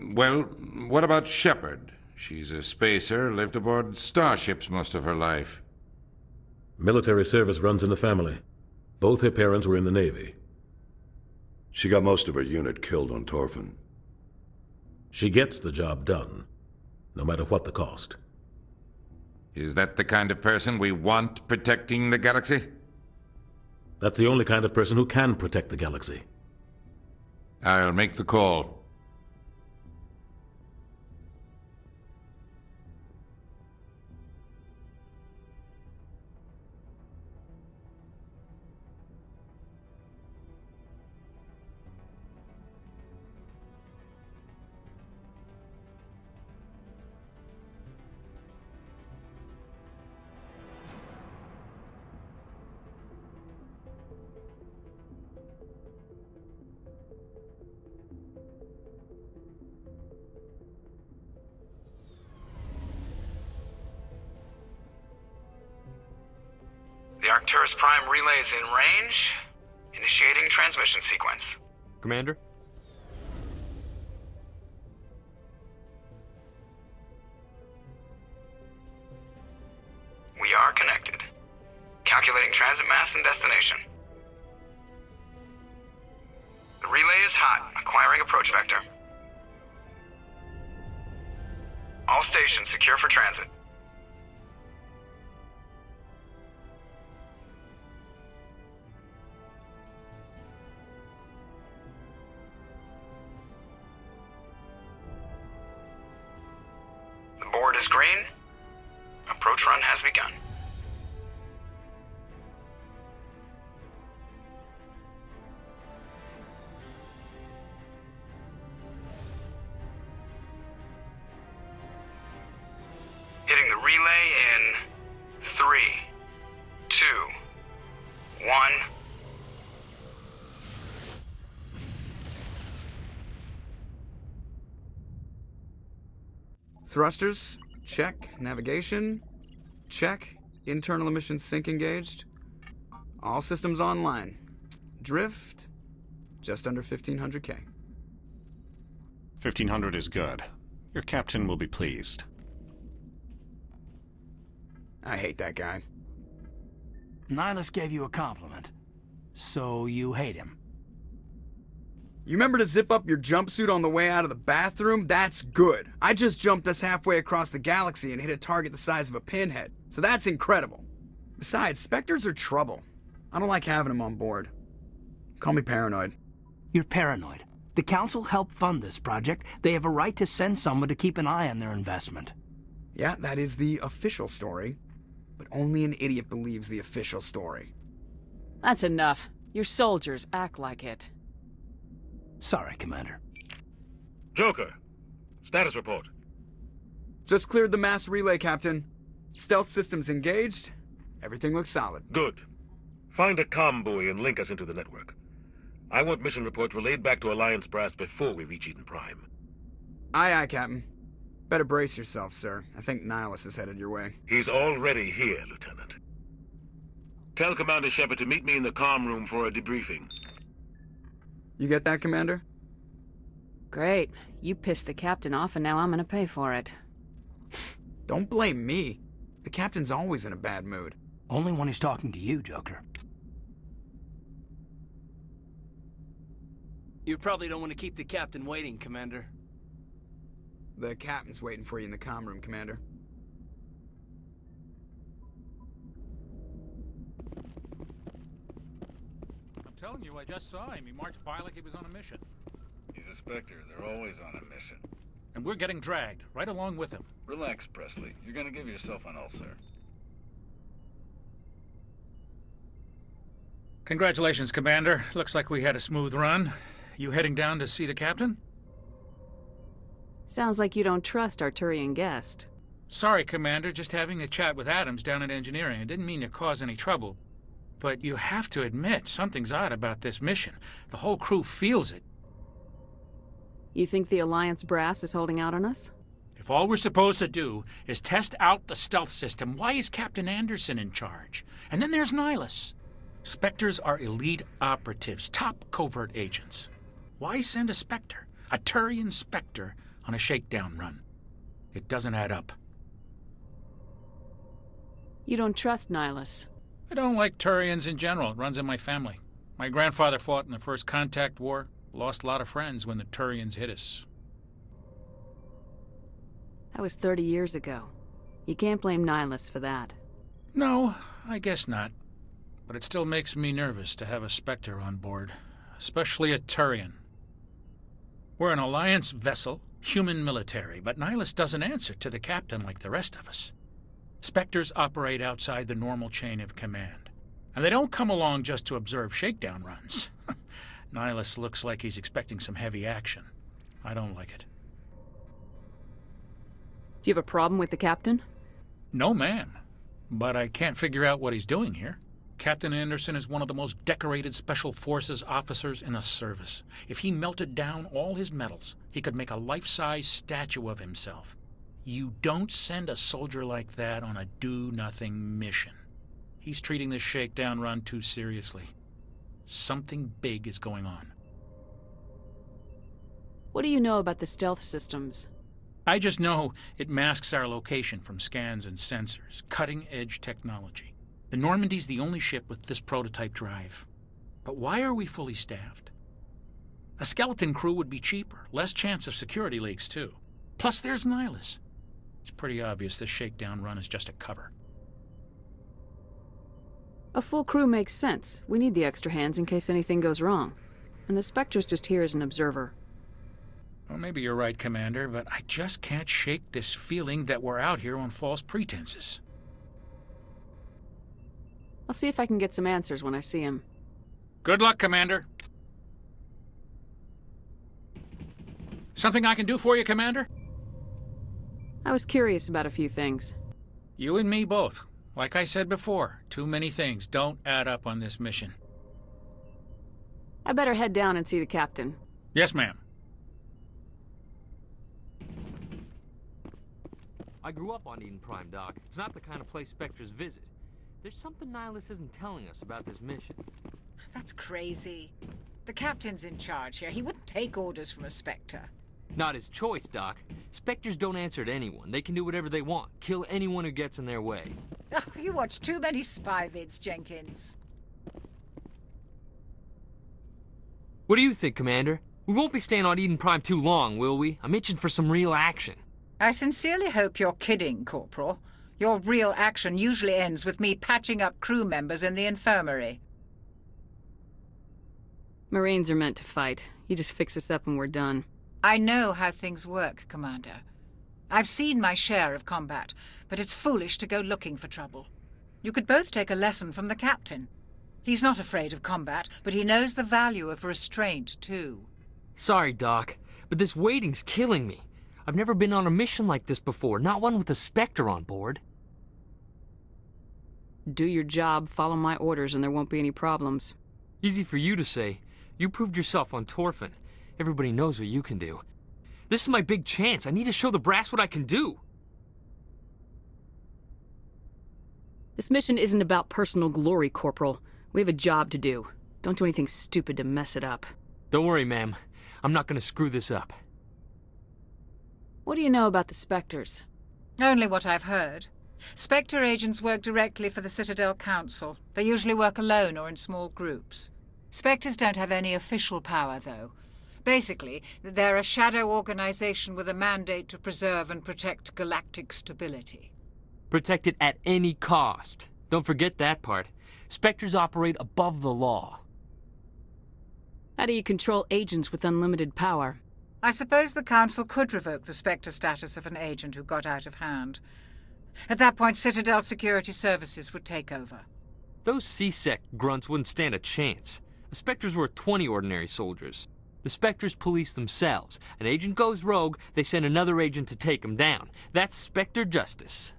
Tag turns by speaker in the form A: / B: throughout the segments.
A: Well, what about Shepard? She's a spacer, lived aboard starships most of her life.
B: Military service runs in the family. Both her parents were in the Navy.
C: She got most of her unit killed on Torfin.
B: She gets the job done, no matter what the cost.
A: Is that the kind of person we want protecting the galaxy?
B: That's the only kind of person who can protect the galaxy.
A: I'll make the call.
D: The Arcturus Prime relay is in range. Initiating transmission sequence.
E: Commander?
D: We are connected. Calculating transit mass and destination. The relay is hot, acquiring approach vector. All stations secure for transit. The board is green. Approach run has begun. Hitting the relay in 3, 2, 1. Thrusters, check. Navigation, check. Internal emission sync engaged. All systems online. Drift, just under 1500K.
F: 1500 is good. Your captain will be pleased.
D: I hate that guy.
G: Nihilus gave you a compliment, so you hate him.
D: You remember to zip up your jumpsuit on the way out of the bathroom? That's good. I just jumped us halfway across the galaxy and hit a target the size of a pinhead, so that's incredible. Besides, Spectres are trouble. I don't like having them on board. Call me paranoid.
G: You're paranoid. The Council helped fund this project. They have a right to send someone to keep an eye on their investment.
D: Yeah, that is the official story. But only an idiot believes the official story.
H: That's enough. Your soldiers act like it.
G: Sorry, Commander.
I: Joker, status report.
D: Just cleared the mass relay, Captain. Stealth systems engaged. Everything looks solid.
I: Good. Find a comm buoy and link us into the network. I want mission reports relayed back to Alliance brass before we reach Eden Prime.
D: Aye, aye, Captain. Better brace yourself, sir. I think Nihilus is headed your way.
I: He's already here, Lieutenant. Tell Commander Shepard to meet me in the comm room for a debriefing.
D: You get that, Commander?
H: Great. You pissed the captain off and now I'm gonna pay for it.
D: Don't blame me. The captain's always in a bad mood.
G: Only when he's talking to you, Joker.
J: You probably don't want to keep the captain waiting, Commander.
D: The captain's waiting for you in the comm room, Commander.
K: I'm telling you, I just saw him. He marched by like he was on a mission.
L: He's a Spectre. They're always on a mission.
K: And we're getting dragged, right along with him.
L: Relax, Presley. You're gonna give yourself an ulcer.
K: Congratulations, Commander. Looks like we had a smooth run. You heading down to see the captain?
H: Sounds like you don't trust Arturian guest.
K: Sorry, Commander. Just having a chat with Adams down at engineering. I didn't mean to cause any trouble. But you have to admit, something's odd about this mission. The whole crew feels it.
H: You think the Alliance brass is holding out on us?
K: If all we're supposed to do is test out the stealth system, why is Captain Anderson in charge? And then there's Nihilus. Spectres are elite operatives, top covert agents. Why send a Spectre, a Turian Spectre, on a shakedown run. It doesn't add up.
H: You don't trust Nihilus?
K: I don't like Turians in general. It runs in my family. My grandfather fought in the First Contact War. Lost a lot of friends when the Turians hit us.
H: That was 30 years ago. You can't blame Nihilus for that.
K: No, I guess not. But it still makes me nervous to have a Spectre on board. Especially a Turian. We're an Alliance vessel, human military, but Nihilus doesn't answer to the captain like the rest of us. Spectres operate outside the normal chain of command. And they don't come along just to observe shakedown runs. Nihilus looks like he's expecting some heavy action. I don't like it.
H: Do you have a problem with the captain?
K: No, ma'am. But I can't figure out what he's doing here. Captain Anderson is one of the most decorated Special Forces officers in the service. If he melted down all his medals, he could make a life-size statue of himself. You don't send a soldier like that on a do-nothing mission. He's treating this shakedown run too seriously. Something big is going on.
H: What do you know about the stealth systems?
K: I just know it masks our location from scans and sensors. Cutting-edge technology. The Normandy's the only ship with this prototype drive. But why are we fully staffed? A skeleton crew would be cheaper. Less chance of security leaks, too. Plus, there's Nihilus. It's pretty obvious this shakedown run is just a cover.
H: A full crew makes sense. We need the extra hands in case anything goes wrong. And the Spectre's just here as an observer.
K: Well, maybe you're right, Commander, but I just can't shake this feeling that we're out here on false pretenses.
H: I'll see if I can get some answers when I see him.
K: Good luck, Commander. Something I can do for you, Commander?
H: I was curious about a few things.
K: You and me both. Like I said before, too many things don't add up on this mission.
H: I better head down and see the captain.
K: Yes, ma'am.
E: I grew up on Eden Prime, Doc. It's not the kind of place Spectres visit. There's something Nihilus isn't telling us about this mission.
M: That's crazy. The captain's in charge here. He wouldn't take orders from a Spectre.
E: Not his choice, Doc. Spectres don't answer to anyone. They can do whatever they want. Kill anyone who gets in their way.
M: Oh, you watch too many spy vids, Jenkins.
E: What do you think, Commander? We won't be staying on Eden Prime too long, will we? I'm itching for some real action.
M: I sincerely hope you're kidding, Corporal. Your real action usually ends with me patching up crew members in the infirmary.
H: Marines are meant to fight. You just fix us up and we're done.
M: I know how things work, Commander. I've seen my share of combat, but it's foolish to go looking for trouble. You could both take a lesson from the captain. He's not afraid of combat, but he knows the value of restraint, too.
E: Sorry, Doc, but this waiting's killing me. I've never been on a mission like this before, not one with a Spectre on board.
H: Do your job, follow my orders, and there won't be any problems.
E: Easy for you to say. You proved yourself on Torfin. Everybody knows what you can do. This is my big chance. I need to show the brass what I can do.
H: This mission isn't about personal glory, Corporal. We have a job to do. Don't do anything stupid to mess it up.
E: Don't worry, ma'am. I'm not going to screw this up.
H: What do you know about the Spectres?
M: Only what I've heard. Spectre agents work directly for the Citadel Council. They usually work alone or in small groups. Spectres don't have any official power, though. Basically, they're a shadow organization with a mandate to preserve and protect galactic stability.
E: Protect it at any cost. Don't forget that part. Spectres operate above the law.
H: How do you control agents with unlimited power?
M: I suppose the Council could revoke the Spectre status of an agent who got out of hand. At that point, Citadel Security Services would take over.
E: Those C-Sec grunts wouldn't stand a chance. The Spectres were 20 ordinary soldiers. The Spectres police themselves. An agent goes rogue, they send another agent to take him down. That's Spectre justice.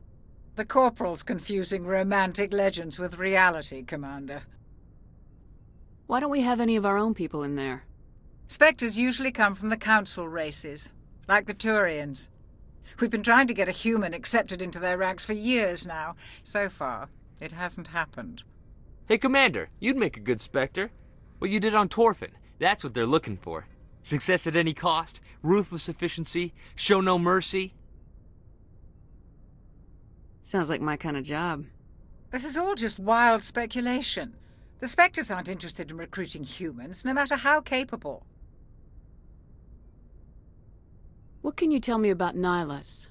M: The Corporal's confusing romantic legends with reality, Commander.
H: Why don't we have any of our own people in there?
M: Spectres usually come from the Council races, like the Turians. We've been trying to get a human accepted into their ranks for years now. So far, it hasn't happened.
E: Hey, Commander, you'd make a good Spectre. What you did on Torfin, that's what they're looking for. Success at any cost, ruthless efficiency, show no mercy.
H: Sounds like my kind of job.
M: This is all just wild speculation. The Spectres aren't interested in recruiting humans, no matter how capable.
H: What can you tell me about Nihilus?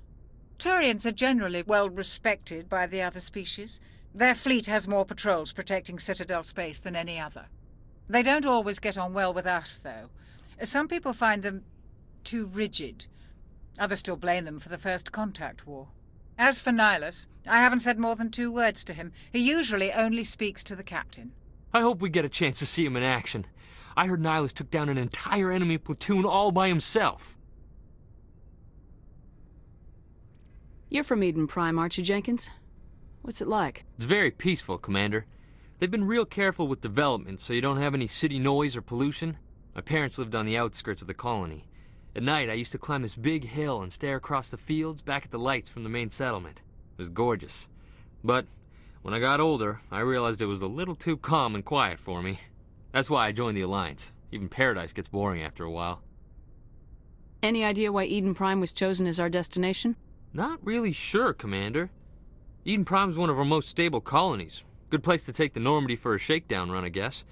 M: Turians are generally well respected by the other species. Their fleet has more patrols protecting Citadel space than any other. They don't always get on well with us, though. Some people find them too rigid. Others still blame them for the First Contact War. As for Nihilus, I haven't said more than 2 words to him. He usually only speaks to the captain.
E: I hope we get a chance to see him in action. I heard Nihilus took down an entire enemy platoon all by himself.
H: You're from Eden Prime, aren't you, Jenkins? What's it like?
E: It's very peaceful, Commander. They've been real careful with development, so you don't have any city noise or pollution. My parents lived on the outskirts of the colony. At night, I used to climb this big hill and stare across the fields back at the lights from the main settlement. It was gorgeous. But when I got older, I realized it was a little too calm and quiet for me. That's why I joined the Alliance. Even Paradise gets boring after a while.
H: Any idea why Eden Prime was chosen as our destination?
E: Not really sure, Commander. Eden Prime's one of our most stable colonies. Good place to take the Normandy for a shakedown run, I guess.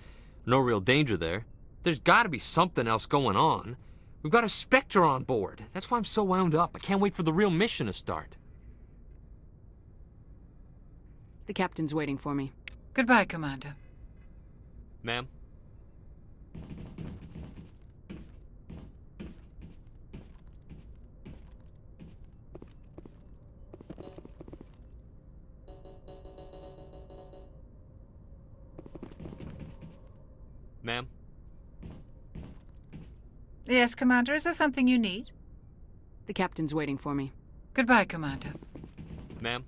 E: No real danger there. There's gotta be something else going on. We've got a Spectre on board. That's why I'm so wound up. I can't wait for the real mission to start.
H: The captain's waiting for me.
M: Goodbye, Commander.
E: Ma'am? Ma'am?
M: Yes, Commander. Is there something you need?
H: The captain's waiting for me.
M: Goodbye, Commander.
E: Ma'am?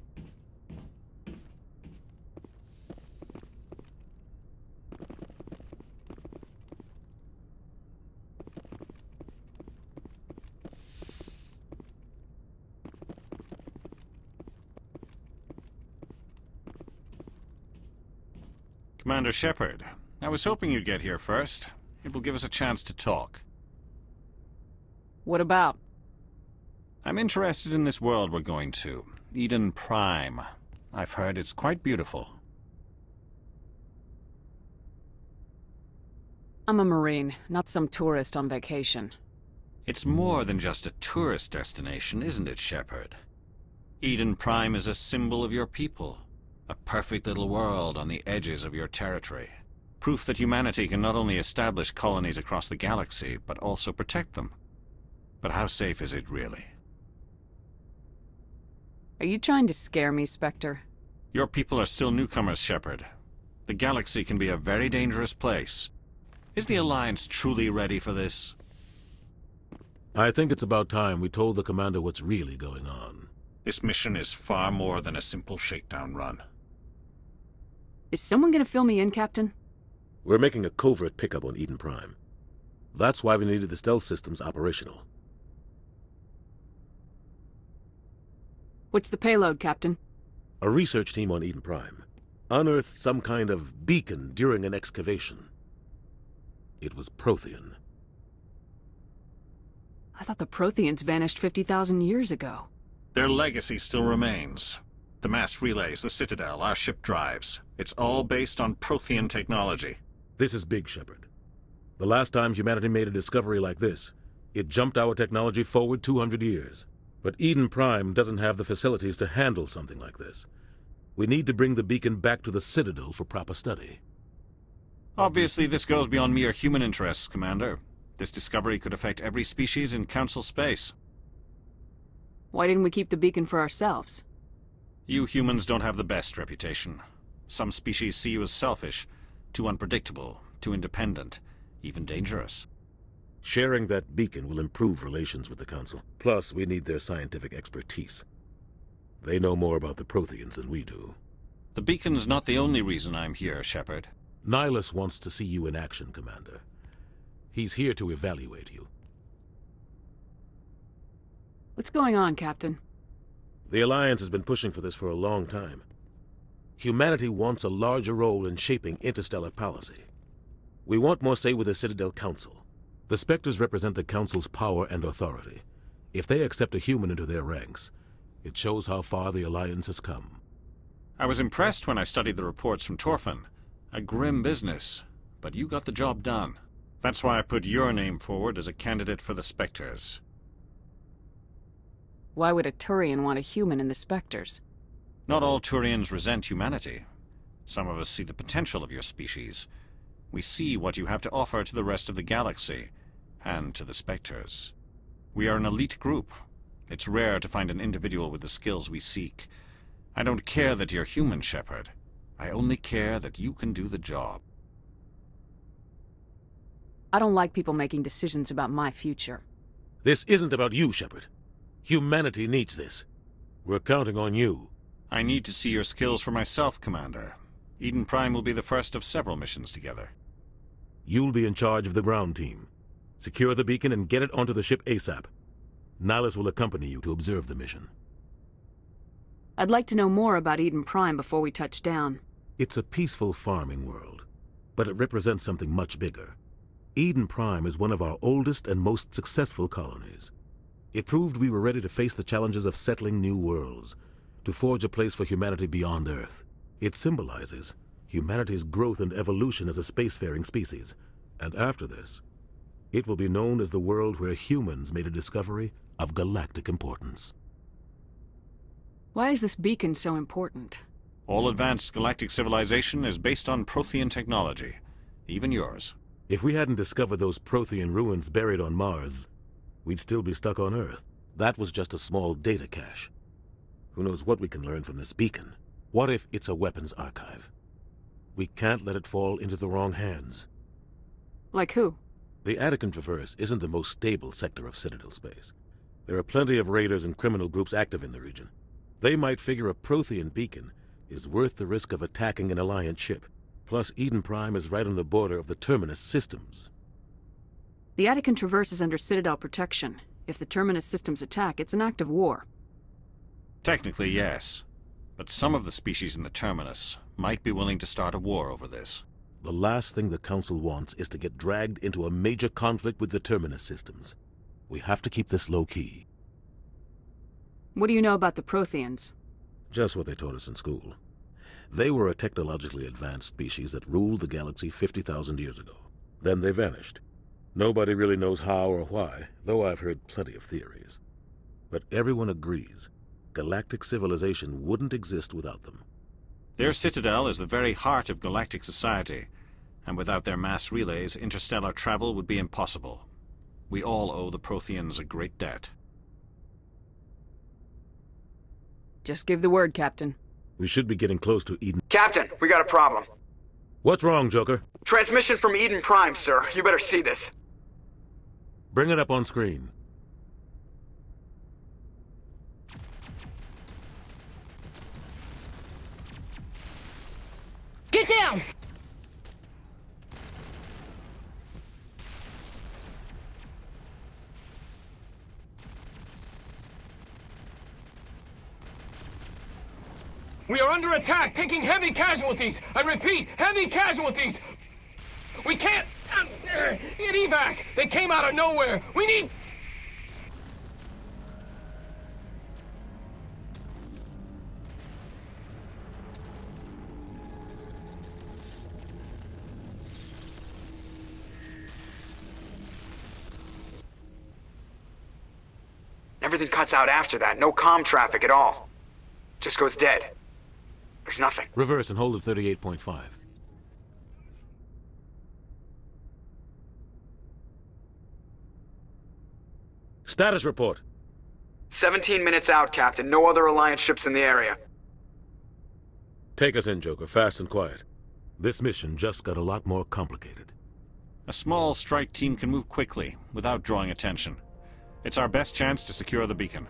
F: Commander Shepard, I was hoping you'd get here first. It will give us a chance to talk.
H: What about?
F: I'm interested in this world we're going to. Eden Prime. I've heard it's quite beautiful.
H: I'm a Marine, not some tourist on vacation.
F: It's more than just a tourist destination, isn't it, Shepard? Eden Prime is a symbol of your people. A perfect little world on the edges of your territory. Proof that humanity can not only establish colonies across the galaxy, but also protect them. But how safe is it really?
H: Are you trying to scare me, Spectre?
F: Your people are still newcomers, Shepard. The galaxy can be a very dangerous place. Is the Alliance truly ready for this?
B: I think it's about time we told the Commander what's really going on.
F: This mission is far more than a simple shakedown run.
H: Is someone gonna fill me in, Captain?
B: We're making a covert pickup on Eden Prime. That's why we needed the stealth systems operational.
H: What's the payload, Captain?
B: A research team on Eden Prime unearthed some kind of beacon during an excavation. It was Prothean.
H: I thought the Protheans vanished 50,000 years ago.
F: Their legacy still remains. The mass relays, the Citadel, our ship drives. It's all based on Prothean technology.
B: This is big, Shepard. The last time humanity made a discovery like this, it jumped our technology forward 200 years. But Eden Prime doesn't have the facilities to handle something like this. We need to bring the beacon back to the Citadel for proper study.
F: Obviously, this goes beyond mere human interests, Commander. This discovery could affect every species in Council space.
H: Why didn't we keep the beacon for ourselves?
F: You humans don't have the best reputation. Some species see you as selfish, too unpredictable, too independent, even dangerous.
B: Sharing that beacon will improve relations with the Council. Plus, we need their scientific expertise. They know more about the Protheans than we do.
F: The beacon's not the only reason I'm here, Shepard.
B: Nihilus wants to see you in action, Commander. He's here to evaluate you.
H: What's going on, Captain?
B: The Alliance has been pushing for this for a long time. Humanity wants a larger role in shaping interstellar policy. We want more say with the Citadel Council. The Spectres represent the Council's power and authority. If they accept a human into their ranks, it shows how far the Alliance has come.
F: I was impressed when I studied the reports from Torfin. A grim business, but you got the job done. That's why I put your name forward as a candidate for the Spectres.
H: Why would a Turian want a human in the Spectres?
F: Not all Turians resent humanity. Some of us see the potential of your species. We see what you have to offer to the rest of the galaxy, and to the Spectres. We are an elite group. It's rare to find an individual with the skills we seek. I don't care that you're human, Shepard. I only care that you can do the job.
H: I don't like people making decisions about my future.
B: This isn't about you, Shepard. Humanity needs this. We're counting on you.
F: I need to see your skills for myself, Commander. Eden Prime will be the first of several missions together.
B: You'll be in charge of the ground team. Secure the beacon and get it onto the ship ASAP. Nihilus will accompany you to observe the mission.
H: I'd like to know more about Eden Prime before we touch down.
B: It's a peaceful farming world, but it represents something much bigger. Eden Prime is one of our oldest and most successful colonies. It proved we were ready to face the challenges of settling new worlds, to forge a place for humanity beyond Earth. It symbolizes humanity's growth and evolution as a spacefaring species, and after this, it will be known as the world where humans made a discovery of galactic importance.
H: Why is this beacon so important?
F: All advanced galactic civilization is based on Prothean technology, even yours.
B: If we hadn't discovered those Prothean ruins buried on Mars, we'd still be stuck on Earth. That was just a small data cache. Who knows what we can learn from this beacon? What if it's a weapons archive? We can't let it fall into the wrong hands.
H: Like who?
B: The Attican Traverse isn't the most stable sector of Citadel space. There are plenty of raiders and criminal groups active in the region. They might figure a Prothean beacon is worth the risk of attacking an Alliance ship. Plus, Eden Prime is right on the border of the Terminus systems.
H: The Attican Traverse is under Citadel protection. If the Terminus systems attack, it's an act of war.
F: Technically, yes. But some of the species in the Terminus might be willing to start a war over this.
B: The last thing the Council wants is to get dragged into a major conflict with the Terminus systems. We have to keep this low-key.
H: What do you know about the Protheans?
B: Just what they taught us in school. They were a technologically advanced species that ruled the galaxy 50,000 years ago. Then they vanished. Nobody really knows how or why, though I've heard plenty of theories. But everyone agrees galactic civilization wouldn't exist without them.
F: Their citadel is the very heart of galactic society, and without their mass relays, interstellar travel would be impossible. We all owe the Protheans a great debt.
H: Just give the word, Captain.
B: We should be getting close to Eden.
D: Captain, we got a problem.
B: What's wrong, Joker?
D: Transmission from Eden Prime, sir. You better see this.
B: Bring it up on screen.
N: Get down! We are under attack, taking heavy casualties. I repeat, heavy casualties. We can't get evac. They came out of nowhere. We need...
D: Everything cuts out after that. No comm traffic at all. Just goes dead. There's nothing.
B: Reverse and hold at 38.5. Status report.
D: 17 minutes out, Captain. No other Alliance ships in the area.
B: Take us in, Joker, fast and quiet. This mission just got a lot more complicated.
F: A small strike team can move quickly, without drawing attention. It's our best chance to secure the beacon.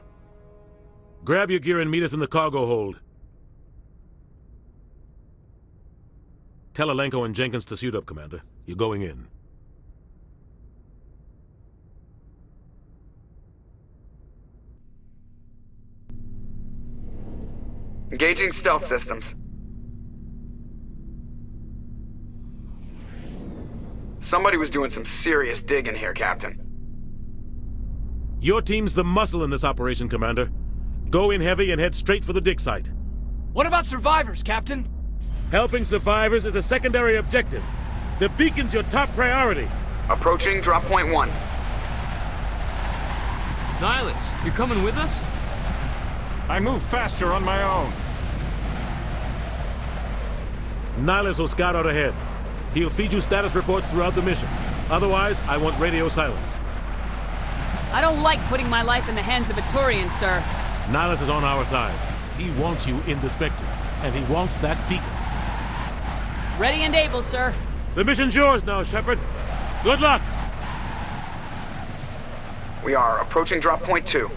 B: Grab your gear and meet us in the cargo hold. Tell Alenko and Jenkins to suit up, Commander. You're going in.
D: Engaging stealth systems. Somebody was doing some serious digging here, Captain.
B: Your team's the muscle in this operation, Commander. Go in heavy and head straight for the dig site.
J: What about survivors, Captain?
B: Helping survivors is a secondary objective. The beacon's your top priority.
D: Approaching drop point 1.
E: Nihilus, you're coming with us?
F: I move faster on my own.
B: Nihilus will scout out ahead. He'll feed you status reports throughout the mission. Otherwise, I want radio silence.
H: I don't like putting my life in the hands of a Turian, sir.
B: Nihilus is on our side. He wants you in the Spectres, and he wants that beacon.
H: Ready and able, sir.
B: The mission's yours now, Shepard. Good luck!
D: We are approaching drop point 2.